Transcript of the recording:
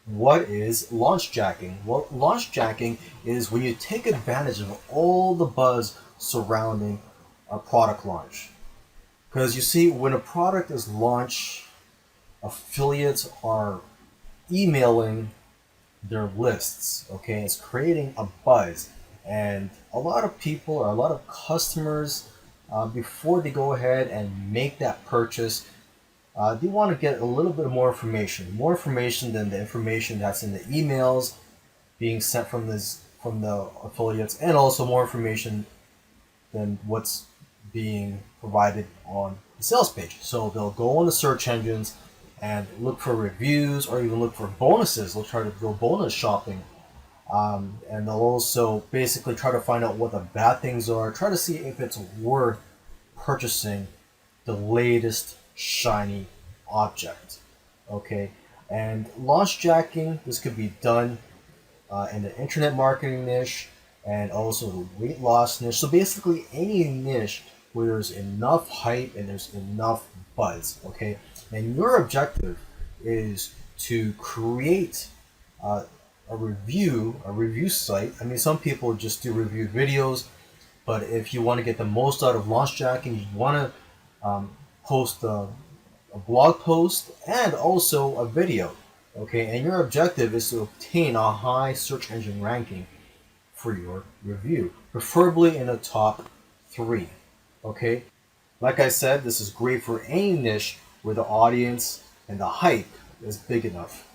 What is launch jacking? Well, launch jacking is when you take advantage of all the buzz surrounding a product launch. Because you see, when a product is launched, affiliates are emailing their lists. Okay, it's creating a buzz, and a lot of people or a lot of customers, before they go ahead and make that purchase, they want to get a little bit more information than the information that's in the emails being sent from the affiliates, and also more information than what's being provided on the sales page. So they'll go on the search engines and look for reviews or even look for bonuses. They'll try to go bonus shopping. And they'll also basically try to find out what the bad things are, try to see if it's worth purchasing the latest shiny object. Okay, and launch jacking, this could be done in the internet marketing niche and also the weight loss niche. So basically, any niche where there's enough hype and there's enough buzz. Okay, and your objective is to create uh, a review site. I mean, some people just do review videos, but if you want to get the most out of launch jacking, you want to post a blog post and also a video. Okay, and your objective is to obtain a high search engine ranking for your review, preferably in the top three. Okay, like I said, this is great for any niche where the audience and the hype is big enough.